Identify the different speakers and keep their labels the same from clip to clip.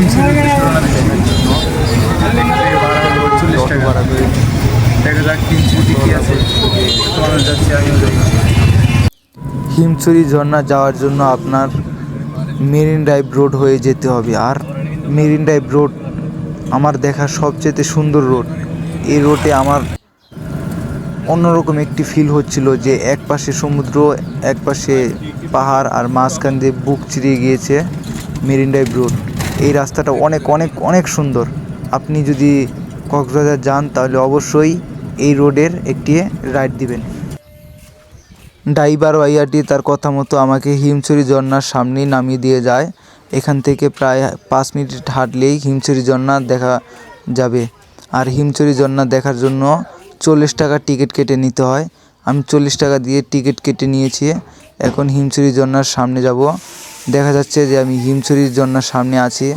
Speaker 1: হিমছড়ি রওনা দেওয়ার জন্য এখান থেকে ভাড়া হলো 40 টাকা ভাড়া করে। দেখা যাক হিমছড়িতে কী আছে, মানুষ যাচ্ছে, আমিও যাচ্ছি।
Speaker 2: হিমছড়ি ঝর্ণা যাওয়ার জন্য আপনার মেরিন ড্রাইভ রোড হয়ে যেতে হবে। আর মেরিন ড্রাইভ রোড আমার দেখা সবচেয়ে সুন্দর রোড। এই রোডে আমার অন্যরকম একটি ফিল হচ্ছিল যে এক পাশে সমুদ্র, এক পাশে পাহাড়, আর মাঝখান দিয়ে বুক চিরিয়ে গিয়েছে মেরিন ড্রাইভ রোড। এই রাস্তাটা অনেক অনেক অনেক সুন্দর। আপনি যদি কক্সবাজার যান তাহলে অবশ্যই এই রোডের একটি রাইড দিবেন। ড্রাইভার ভাইয়াটি তার কথা মতো আমাকে হিমছড়ি ঝর্ণার সামনেই নামিয়ে দিয়ে যায়। এখান থেকে প্রায় 5 মিনিট হাঁটলেই হিমছড়ি ঝর্ণা দেখা যাবে। আর হিমছড়ি ঝর্ণা দেখার জন্য 40 টাকা টিকিট কেটে নিতে হয়। আমি 40 টাকা দিয়ে টিকিট কেটে নিয়েছি। এখন হিমছড়ি ঝর্ণার সামনে যাব। দেখা যাচ্ছে যে আমি হিমছড়ি ঝর্ণার সামনে আছি।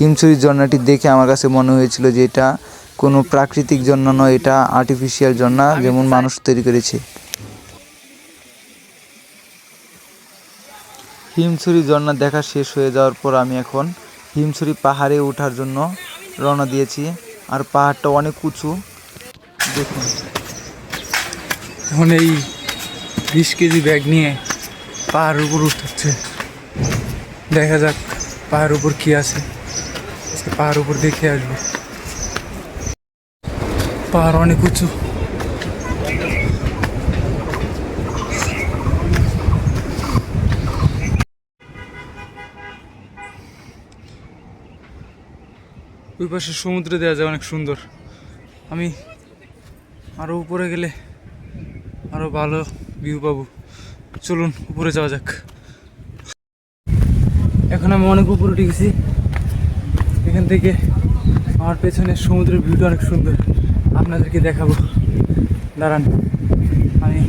Speaker 2: হিমছড়ি ঝর্ণাটি দেখে আমার কাছে মনে হয়েছিল যে এটা কোনো প্রাকৃতিক ঝর্ণা নয়, এটা আর্টিফিশিয়াল ঝর্ণা, যেমন মানুষ তৈরি করেছে। হিমছড়ি ঝর্ণা দেখা শেষ হয়ে যাওয়ার পর আমি এখন হিমছড়ি পাহাড়ে ওঠার জন্য রওনা দিয়েছি। আর পাহাড়টা অনেক উঁচু, দেখুন।
Speaker 1: এখন এই 20 কেজি ব্যাগ নিয়ে পাহাড়ের উপর উঠছে। দেখা যাক পাহাড়ের উপর কি আছে, পাহাড়ের উপর দেখে আসবো। পাহাড় অনেক উঁচু। ওই পাশে সমুদ্র দেওয়া যায়, অনেক সুন্দর। আমি আরও উপরে গেলে আরও ভালো ভিউ পাবো। চলুন উপরে যাওয়া যাক। এখন আমি অনেক উপরে উঠে গেছি। এখান থেকে আমার পেছনে সমুদ্রের ভিউটা অনেক সুন্দর, আপনাদেরকে দেখাবো। দাঁড়ান, আমি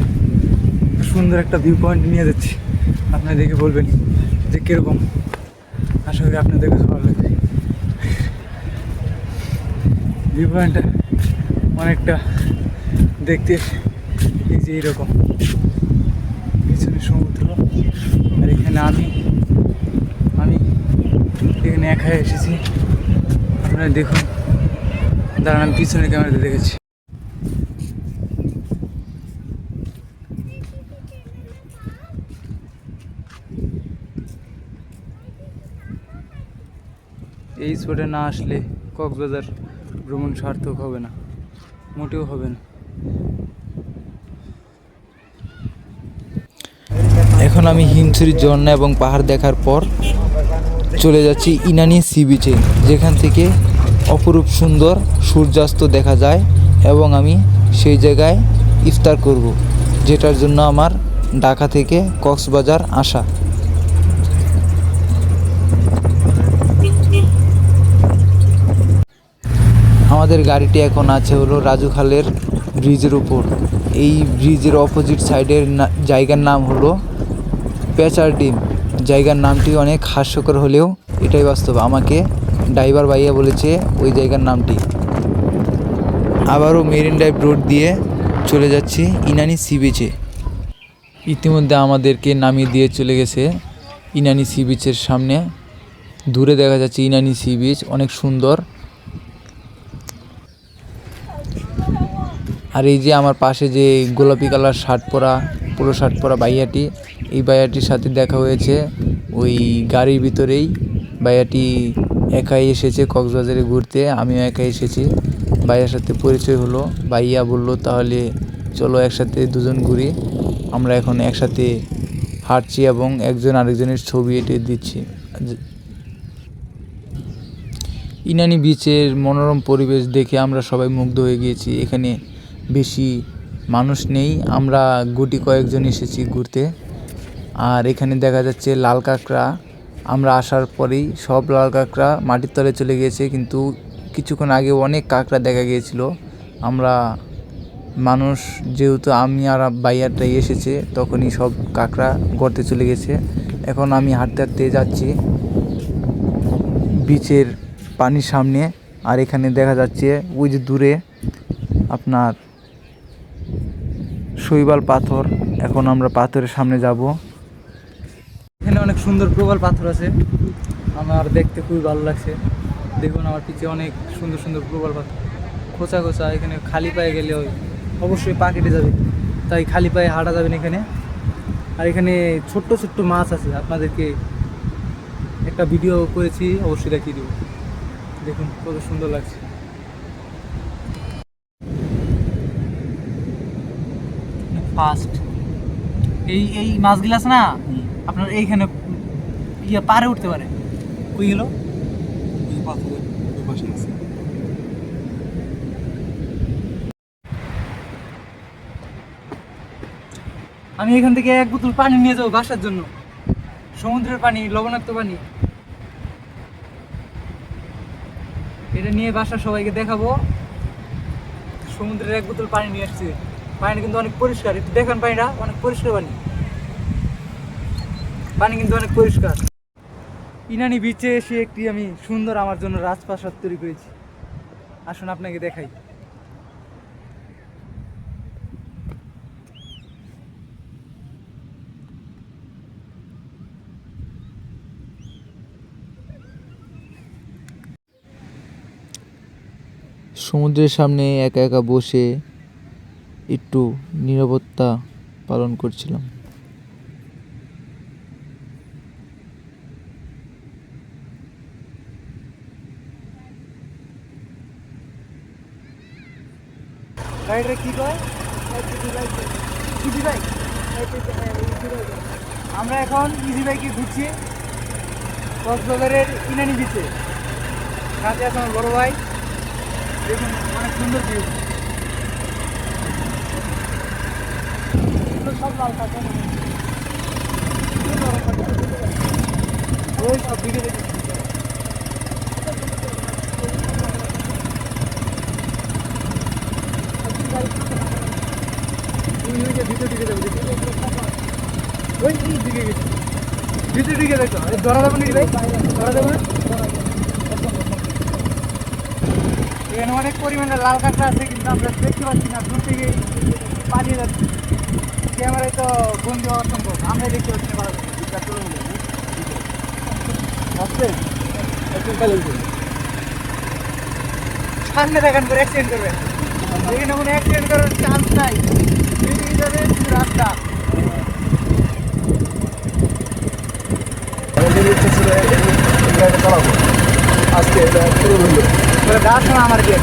Speaker 1: সুন্দর একটা ভিউ পয়েন্ট নিয়ে যাচ্ছি, আপনারা দেখে বলবেন যে কীরকম। আশা করি আপনাদের কাছে ভালো লাগবে। ভিউ পয়েন্টটা অনেকটা দেখতে এই যে এইরকম, পিছনে সমুদ্র, আর এখানে আমি এখানে একাই এসেছি। আপনারা দেখুন, দাঁড়ান আমি পিছনে ক্যামেরাতে দেখেছি। এই স্পটে না আসলে কক্সবাজার ভ্রমণ সার্থক হবে না, মোটেও হবে না।
Speaker 2: এখন আমি হিমছড়ি ঝর্ণা এবং পাহাড় দেখার পর চলে যাচ্ছি ইনানি সি বিচে, যেখান থেকে অপরূপ সুন্দর সূর্যাস্ত দেখা যায়। এবং আমি সেই জায়গায় ইফতার করব, যেটার জন্য আমার ঢাকা থেকে কক্সবাজার আসা। আমাদের গাড়িটি এখন আছে হলো রাজু খালের ব্রিজের উপর। এই ব্রিজের অপোজিট সাইডের জায়গার নাম হলো পেঁচার ডিম। জায়গার নামটি অনেক হাস্যকর হলেও এটাই বাস্তব। আমাকে ড্রাইভার ভাইয়া বলেছে ওই জায়গার নামটি। আবারও মেরিন ড্রাইভ রোড দিয়ে চলে যাচ্ছি ইনানি সি বিচে। ইতিমধ্যে আমাদেরকে নামিয়ে দিয়ে চলে গেছে ইনানি সি বিচের সামনে। দূরে দেখা যাচ্ছে ইনানি সি বিচ, অনেক সুন্দর। আর এই যে আমার পাশে যে গোলাপি কালার পুরো শার্ট পরা ভাইয়াটি, এই ভাইয়াটির সাথে দেখা হয়েছে ওই গাড়ির ভিতরেই। ভাইয়াটি একাই এসেছে কক্সবাজারে ঘুরতে, আমিও একাই এসেছি। ভাইয়ার সাথে পরিচয় হলো। ভাইয়া বলল তাহলে চলো একসাথে দুজন ঘুরি। আমরা এখন একসাথে হাঁটছি এবং একজন আরেকজনের ছবি এঁটে দিচ্ছি। ইনানি বিচের মনোরম পরিবেশ দেখে আমরা সবাই মুগ্ধ হয়ে গিয়েছি। এখানে বেশি মানুষ নেই, আমরা গুটি কয়েকজন এসেছি ঘুরতে। আর এখানে দেখা যাচ্ছে লাল কাঁকড়া। আমরা আসার পরেই সব লাল কাঁকড়া মাটির তলে চলে গিয়েছে, কিন্তু কিছুক্ষণ আগে অনেক কাঁকড়া দেখা গিয়েছিল। আমরা মানুষ যেহেতু আমি আর বাইয়ারটাই এসেছে, তখনই সব কাঁকড়া গর্তে চলে গেছে। এখন আমি হাঁটতে হাঁটতে যাচ্ছি বিচের পানির সামনে। আর এখানে দেখা যাচ্ছে ওই যে দূরে আপনার শৈবাল পাথর। এখন আমরা পাথরের সামনে যাব।
Speaker 1: এখানে অনেক সুন্দর প্রবাল পাথর আছে, আমার দেখতে খুবই ভালো লাগছে। দেখুন আমার পিছে অনেক সুন্দর সুন্দর প্রবাল পাতা, খোঁচা খোঁচা। এখানে খালি পায়ে গেলে অবশ্যই পা কেটে যাবে, তাই খালি পায়ে হাঁটা যাবে না এখানে। আর এখানে ছোট্ট ছোট্ট মাছ আছে, আপনাদেরকে একটা ভিডিও করেছি, অবশ্যই দেখিয়ে দেবো। দেখুন কত সুন্দর লাগছে। ফাস্ট এই এই মাছগুলো আছে না, আপনার এইখানে পারে উঠতে পারে। ওইগুলো আমি এখান থেকে এক বোতল পানি নিয়ে যাবো বাসার জন্য। সমুদ্রের পানি, লবণাক্ত পানি। এটা নিয়ে বাসার সবাইকে দেখাবো। সমুদ্রের এক বোতল পানি নিয়ে আসছি। পানিটা কিন্তু অনেক পরিষ্কার, একটু দেখেন পানিটা অনেক পরিষ্কার পানি। পানি কিন্তু অনেক পরিষ্কার। ইনানি বিচে এসে একটি আমি সুন্দর আমার জন্য রাজপ্রাসাদ তৈরি করেছি। আসুন আপনাকে দেখাই।
Speaker 2: সমুদ্রের সামনে একা একা বসে একটু নীরবতা পালন করছিলাম।
Speaker 1: গাড়িটা কি কয়? Easy bike. আমরা এখন ইজি বাইকে ঘুরছি কক্সবাজারের ইনানি বিচে। সাথে আছে আমার বড় ভাই। দেখুন অনেক সুন্দর ভিউ। সব লাল থাকে, ওই সব দিকে দেখি। ভিতর দিকে যাবো, ওই দিকে গেছি, ভিতর দিকে দেখো। ধরা যাবো নাকি ভাই? ধরা যাবো না? এখানে অনেক পরিমাণে লাল কাঁকড়া আছে, কিন্তু আমরা দেখতে পাচ্ছি না, দূর থেকে পালিয়ে যাচ্ছি। ক্যামেরায় তো বন্দি হওয়া সম্ভব, আমরাই দেখতে পাচ্ছি না। সামনে দেখান করে অ্যাক্সিডেন্ট করবে, এখানে কোনো অ্যাক্সিডেন্ট করার চান্স নাই। রাস্তা আজকে গাছ না আমার দিয়ে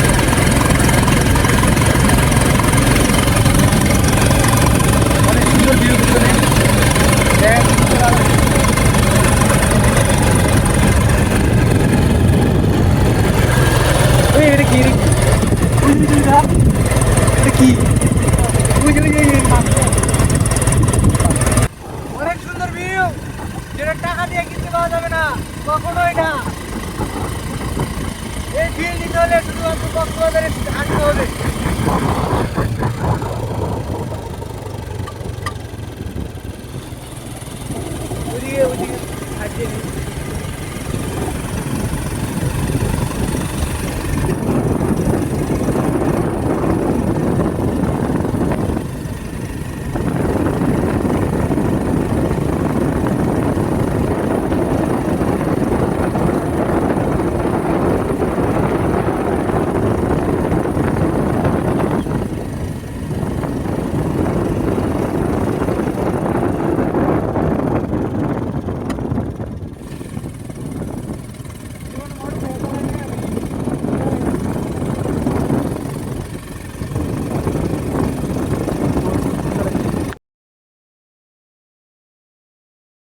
Speaker 1: অনেক সুন্দর ভিউ পিছনে। এটা কি, এটা কি? অনেক সুন্দর ভিউ, যেটা টাকা দিয়ে কিনতে পাওয়া যাবে না কখনোই না। এই ভিউ নিতে হলে শুধুমাত্র কক্সবাজারে আসতে হবে। ওদিকে আসছে